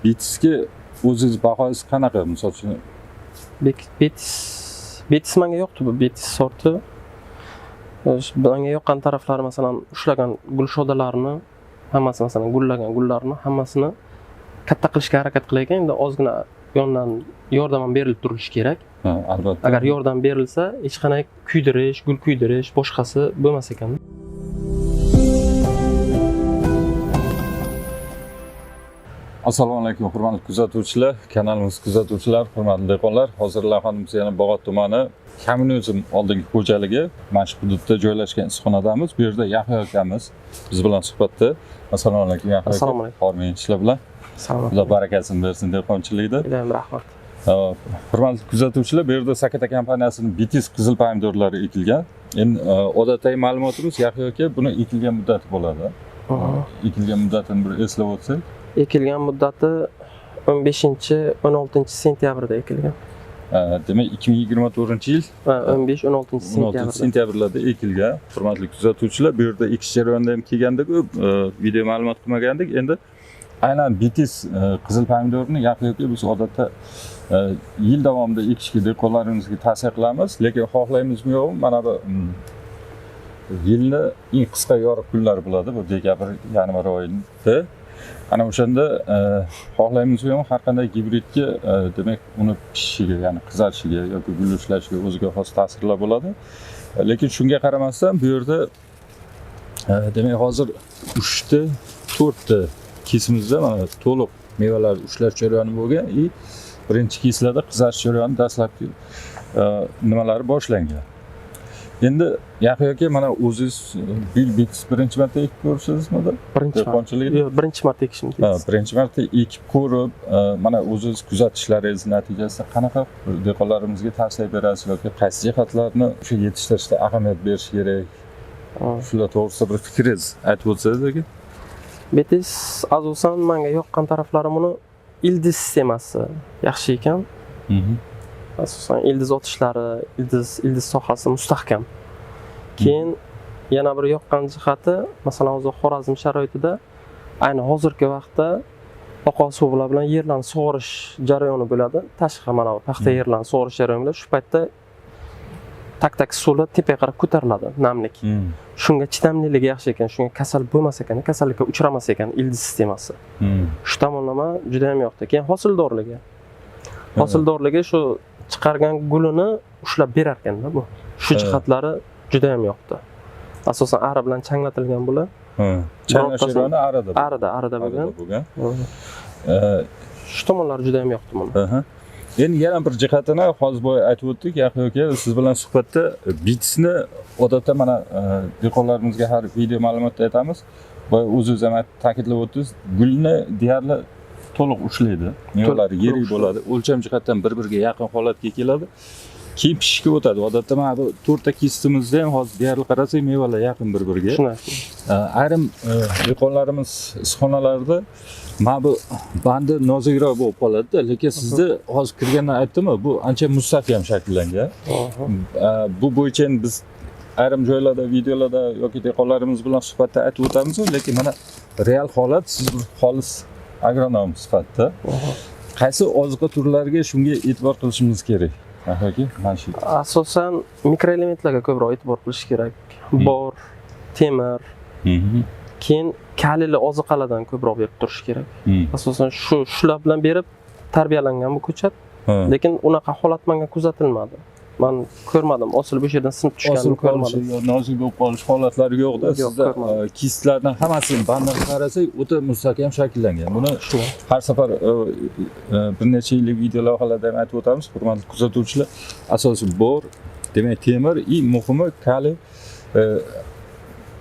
Betisga o'zingiz bahoyingiz qanaqa? Misol uchun Betis menga yoqdi bu Betis sorti. Menga yoqqan taraflari masalan ushlagan gul shodalarini hammasi masalan gullagan gullarni hammasini katta qilishga harakat qilar ekan. Endi ozgina yondan yordam berilib turishi kerak. ha, albatta. Agar yordam berilsa, hech qanday kuydirish, gul kuydirish, boshqasi bo'lmas ekan. Assalomu alaykum, hurmatli kuzatuvchilar, kanalimiz kuzatuvchilar, hurmatli dehqonlar. Hozir lavhamiz yana Bog'ot tumani Kommunizm oldingi xo'jaligi mana shu hududda joylashgan issiqxonadamiz. Bu yerda Yahyo akamiz biz bilan suhbatda. Assalomu alaykum Yahyo aka. Assalomu alaykum. Hormang ishlar bilan. Salom. Xudo barakasini bersin dehqonchilikda. Ilohim rahmat. Hurmatli kuzatuvchilar, bu yerda Sakata kompaniyasining Betis qizil pomidorlari ekilgan. Endi odatdagi ma'lumotimiz Yahyo aka buni ekilgan muddati bo'ladi. Ekilgan muddatini bir eslab o'tsak. Ekilgan muddati 15-16 sentyabrda ekilgan. Demak 2024-yil 15-16 sentyabrlarda ekilgan. Hurmatli kuzatuvchilar, bu yerda ekish jarayonida ham kelgandik, video ma'lumot qilmagandik. Endi aynan Betis qizil pomidorini Yahyo aka biz odatda yil davomida ekishga dehqonlarimizga tavsiya qilamiz, lekin xohlaymizmi yo'qmi, mana bu yilni eng qisqa yorug' kunlari bo'ladi, bu dekabr, yanvar oyida. Ana o'shanda xohlaymizmi yo'qmi, har qanday gibridga demak uni pishishiga, ya'ni qizarishiga yoki gul ushlashiga o'ziga xos ta'sirlar bo'ladi. Lekin shunga qaramasdan bu yerda demak hozir 3 ta 4 ta kesimizda mana to'liq mevalar ushlash jarayoni bo'lgan. Birinchi keslarda qizarish jarayoni dastlabki nimalari boshlangan. Endi Yahyo aka, mana o'zingiz Betis birinchi marta ekib ko'rishdingizmi? Birinchi marta ekishim kerak. Birinchi marta ekib ko'rib, mana o'zingiz kuzatishlaringiz natijasida qanaqa dehqonlarimizga tavsiya berasiz yoki qaysi jihatlarni o'sha yetishtirishda ahamiyat berish kerak? Shular to'g'risida bir fikringiz aytib o'tsangiz aka. Betis asosan menga yoqqan taraflari buni ildiz sistemasi yaxshi ekan. Asosan ildiz otishlari, ildiz sohasi mustahkam. Keyin yana bir yoqqan jihati, masalan hozir Xorazm sharoitida ayni hozirgi vaqtda oqova suv bilan yerlarni sug'orish jarayoni bo'ladi. Tashqi mana bu paxta yerlarni sug'orish jarayoni bo'ladi. Shu paytda tak suvlar tepaga qarab ko'tariladi, namlik. Shunga chidamliligi yaxshi ekan, shunga kasal bo'lmas ekan, kasallikka uchramas ekan ildiz sistemasi. Shu tomonlama juda ham yoqdi. Keyin hosildorligi. Hosildorligi shu chiqargan gulini ushlab berar ekanda bu. Shu jihatlari juda ham yoqdi. Asosan ara bilan changlatilgan bular. Changlash jarayoni arada bo'lgan. Shu tomonlari juda ham yoqdi buni. Endi yana bir jihatini hozir boya aytib o'tdik, Yahyo aka, siz bilan suhbatda Betisni odatda mana dehqonlarimizga har video ma'lumotda aytamiz. Boya o'zingiz ham ta'kidlab o'tdingiz, gulni deyarli to'liq ushlaydi. Mevalari yirik bo'ladi. O'lcham jihatdan bir-biriga yaqin holatga keladi. Keyin pishishga o'tadi. Odatda mana bu 4 ta kestimizda ham hozir deyarli qarasak mevalar yaqin bir-biriga. Ayrim dehqonlarimiz issiqxonalarida mana bu bandi nozikroq bo'lib qoladi-da, lekin sizda hozir kirgandan aytdimmi, bu ancha mustahkam shakllangan. Bu bo'yicha biz ayrim joylarda, videolarda yoki dehqonlarimiz bilan suhbatda aytib o'tamiz, lekin mana real holat siz xolis agronom sifatida qaysi oziqa turlariga shunga e'tibor qilishimiz kerak? Mana shu. Asosan mikroelementlarga ko'proq e'tibor qilish kerak. Bor, temir. Keyin kalili oziqalardan ko'proq berib turish kerak. Asosan shular bilan berib tarbiyalangan bu ko'chat. Lekin unaqa holat menga kuzatilmadi. Men ko'rmadim, osilib o'sha yerdan sinib tushganini ko'rmadim. Nozik bo'lib qolish holatlari yo'qda. Sizda kistlardan hammasini banddan qarasak o'ta mustahkam shakllangan. Buni har safar bir necha yillik video lavhalarda ham aytib o'tamiz, hurmatli kuzatuvchilar. Asosiy bor, demak temir, eng muhimi kaliy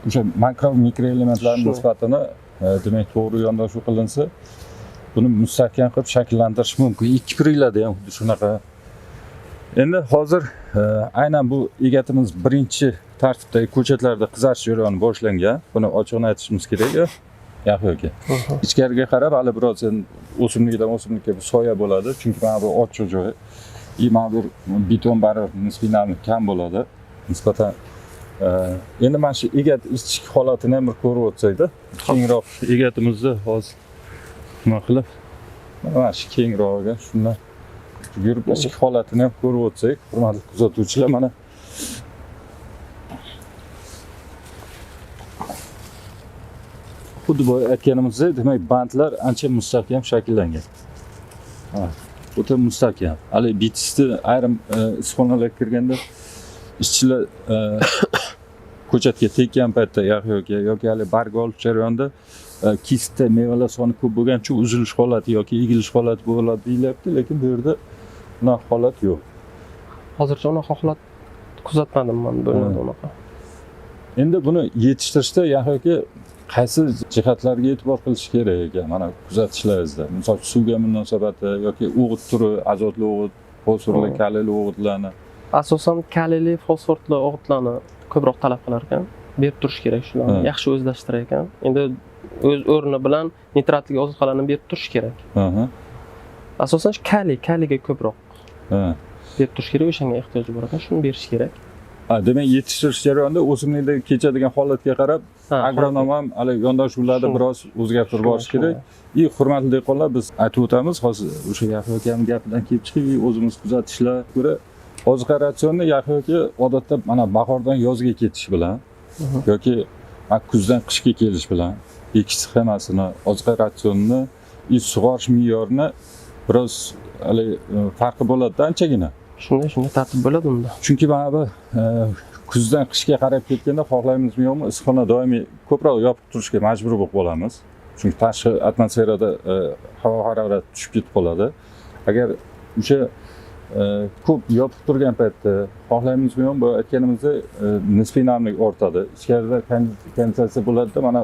o'sha makro mikroelementlarning nisbatini demak to'g'ri yondashuv qilinsa, buni mustahkam qilib shakllantirish mumkin. Ikki pirlarda ham xuddi shunaqa. Endi hozir aynan bu egatimiz birinchi tartibdagi ko'chatlarda qizarish jarayoni boshlangan. Buni ochiqni aytishimiz kerak. Yahyo aka. Ichkariga qarab, hali biroz o'simlikdan o'simlikka soya bo'ladi, chunki mana bu ochiq joy. Mana bu beton barir nisbiy namlik kam bo'ladi. Nisbatan endi mana shu egat ichki holatini ham bir ko'rib o'tsak-da. Kengroq egatimizni hozir nima qilib Mana shu kengrog'iga shundan yurib ichki holatini ham ko'rib o'tsak, hurmatli kuzatuvchilar, mana xuddi boya aytganimizdek, demak bandlar ancha mustahkam shakllangan. O'ta mustahkam. Hali bitisni ayrim issiqxonalarga kirganda ishchilar ko'chatga tekkan paytda yoki hali barg olish jarayonida kistda mevalar soni ko'p bo'lgani uchun uzilish holati yoki egilish holati bo'ladi deyilyapti, lekin bu yerda unaqa holat yo'q. Hozircha unaqa holat kuzatmadim men, bo'lmadi unaqa. Endi buni yetishtirishda yaxshi qaysi jihatlarga e'tibor qilish kerak ekan, mana kuzatishlaringizda? Misol suvga munosabati yoki o'g'it turi, azotli o'g'it, fosforli, kaliyli o'g'itlarni. Asosan kaliyli, fosforli o'g'itlarni ko'proq talab qilar ekan. Berib turish kerak shularni. Yaxshi o'zlashtirar ekan. Endi o'z o'rni bilan nitratli ozuqalarni berib turish kerak. Asosan kaliga ko'proq berib turish kerak, o'shanga ehtiyoji bor ekan, shuni berish kerak. Demak, yetishtirish jarayonida o'simlikda kechadigan holatga qarab, agronom ham hali yondashuvlarda biroz o'zgartirib borish kerak. Hurmatli dehqonlar, biz aytib o'tamiz, hozir o'sha Yahyo akaning gapidan kelib chiqib, o'zimiz kuzatishlar ko'ra oziqa ratsionni Yahyo aka odatda mana bahordan yozga ketish bilan yoki kuzdan qishga kelish bilan ikki sxemasini, oziqa ratsionini, sug'orish me'yorini biroz hali farqi bo'ladi anchagina. Shunday tartib bo'ladi unda. Chunki mana bu kuzdan qishga qarab ketganda xohlaymizmi yo'qmi, issiqxona doimiy ko'proq yopib turishga majbur bo'lib qolamiz. Chunki tashqi atmosferada havo harorati tushib ketib qoladi. Agar o'sha ko'p yopib turgan paytda xohlaymizmi yo'qmi, bu aytganimizdek nisbiy namlik ortadi. Ichkarida kondensatsiya bo'ladida, mana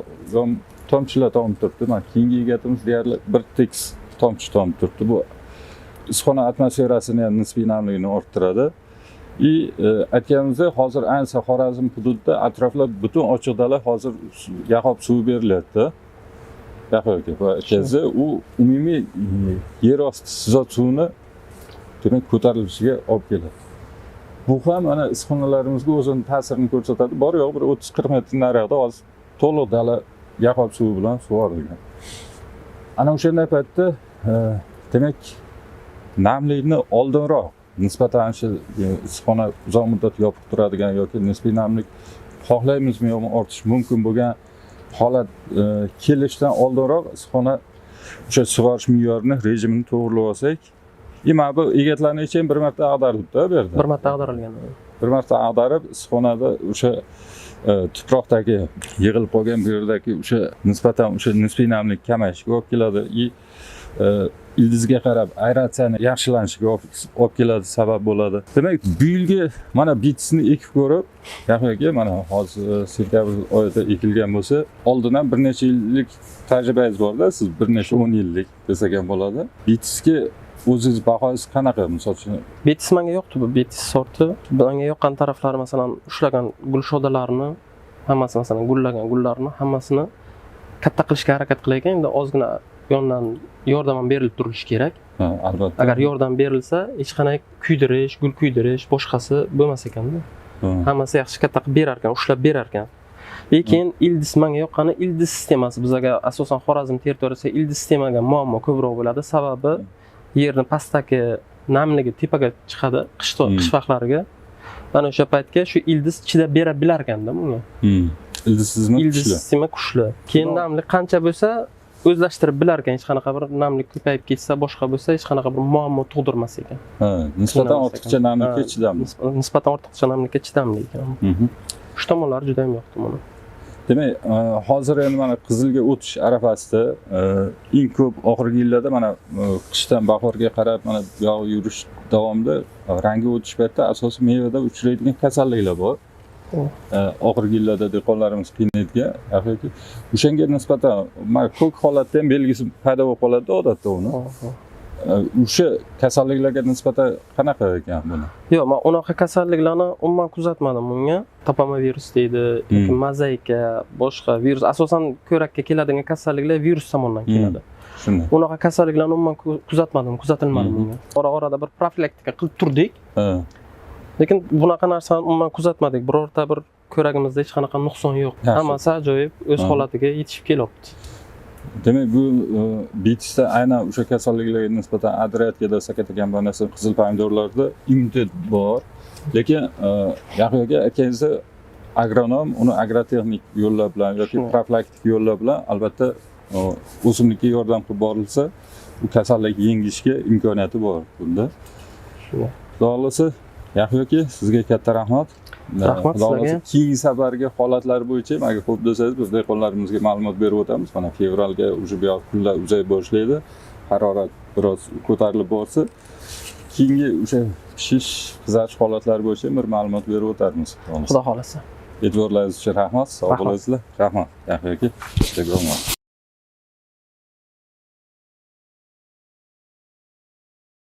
tomchilar tomib turibdi. Mana keyingi egatimiz deyarli bir tekis tomchi tomib turibdi. Bu issiqxona atmosferasini ham nisbiy namligini orttiradi. Aytganimizdek, hozir ayniqsa Xorazm hududida atroflar butun ochiq dala, hozir yahob suvi berilyapti. Yahyo aka, bu aytganingizda u umumiy yer osti sizot suvini demak ko'tarilishiga olib keladi. Bu ham mana issiqxonalarimizga o'zini ta'sirini ko'rsatadi. Bor yo'q bir 30-40 metr nariyoqda hozir to'liq dala yahob suvi bilan sug'orilgan. Ana o'shanday paytda demak namlikni oldinroq nisbatan shu issiqxona uzoq muddat yopiq turadigan yoki nisbiy namlik xohlaymizmi yo'qmi ortishi mumkin bo'lgan holat kelishdan oldinroq issiqxona o'sha sug'orish me'yorini, rejimini to'g'rilab olsak, mana bu egatlarni ham bir marta ag'darilibdi bu yerda. Bir marta ag'darilgan. Bir marta ag'darib, issiqxonada o'sha tuproqdagi yig'ilib qolgan bu yerdagi o'sha nisbatan o'sha nisbiy namlik kamayishiga olib keladi. Ildizga qarab aeratsiyani yaxshilanishiga olib keladi, sabab bo'ladi. Demak, bu yilgi mana bitisni ekib ko'rib, Yahyo aka, mana hozir sentabr oyida ekilgan bo'lsa, oldindan bir necha yillik tajribangiz bor-da, siz bir necha 10 yillik desak ham bo'ladi. Bitisga o'zingiz bahoyingiz qanaqa, misol uchun? Bitis menga yoqdi, bu bitis sorti. Menga yoqqan taraflari masalan, ushlagan gul shodalarini, hammasi masalan gullagan gullarni hammasini katta qilishga harakat qilar ekan, endi ozgina yondan yordam berilib turilishi kerak. Albatta. Agar yordam berilsa, hech qanday kuydirish, gul kuydirish, boshqasi bo'lmas ekanda. Hammasi yaxshi katta qilib berar ekan, ushlab berar ekan. Lekin ildiz menga yoqqani ildiz sistemasi bizga asosan Xorazm territoriyasida ildiz sistemaga muammo ko'proq bo'ladi. Sababi yerni pastdagi namligi tepaga chiqadi qish vaqtlariga. Mana o'sha paytga shu ildiz chidab bera bilar ekanda bunga. Ildiz sistema kuchli. Keyin namlik qancha bo'lsa o'zlashtirib bilar ekan, hech qanaqa bir namlik ko'payib ketsa, boshqa bo'lsa hech qanaqa bir muammo tug'dirmas ekan. Nisbatan ortiqcha namlikka chidamli. Nisbatan ortiqcha namlikka chidamli ekan. Shu tomonlari juda ham yoqdi buni. Demak, hozir endi mana qizilga o'tish arafasida eng ko'p oxirgi yillarda mana qishdan bahorga qarab mana bu yoq yurish davomida rangga o'tish paytida asosan mevada uchraydigan kasalliklar bor. Oxirgi yillarda dehqonlarimiz qiynaydigan, axiyki o'shanga nisbatan mana ko'k holatda ham belgisi paydo bo'lib qoladi odatda uni. O'sha kasalliklarga nisbatan qanaqa ekan buni? Yo'q, men unaqa kasalliklarni umuman kuzatmadim bunga. Topomovirus deydi, yoki mozaika, boshqa virus, asosan ko'rakka keladigan kasalliklar virus tomonidan keladi. Shunday. Unaqa kasalliklarni umuman kuzatilmadi bunga. Ora-orada bir profilaktika qilib turdik. Lekin bunaqa narsani umuman kuzatmadik. Birorta bir ko'ragimizda hech qanaqa nuqson yo'q. Hammasi ajoyib o'z holatiga yetishib kelyapti. Demak, bu bitisda aynan o'sha kasalliklarga nisbatan adriatkada sakatakambanasi qizil pomidorlarda immunitet bor. Lekin yaqinga aytganingizda agronom uni agrotexnik yo'llar bilan yoki profilaktik yo'llar bilan albatta o'simlikka yordam qilib borilsa, bu kasallikni yengishga imkoniyati bor bunda. Shunday. Xudo xohlasa, Yahyo aka, sizga katta rahmat. Rahmat Xudo xohlasa, sizlarga. keyingi safargi holatlar bo'yicha agar xo'p desangiz, biz dehqonlarimizga ma'lumot berib o'tamiz. Mana fevralga уже bu yoq kunlar uzay boshlaydi. Harorat biroz ko'tarilib borsa, keyingi o'sha pishish, qizarish holatlari bo'yicha bir ma'lumot berib o'tarmiz. Xudo xolasa. E'tiborlaringiz uchun rahmat. Sog' Rahmat. bo'lasizlar. Rahmat. Yahyo aka, teşekkür ederim.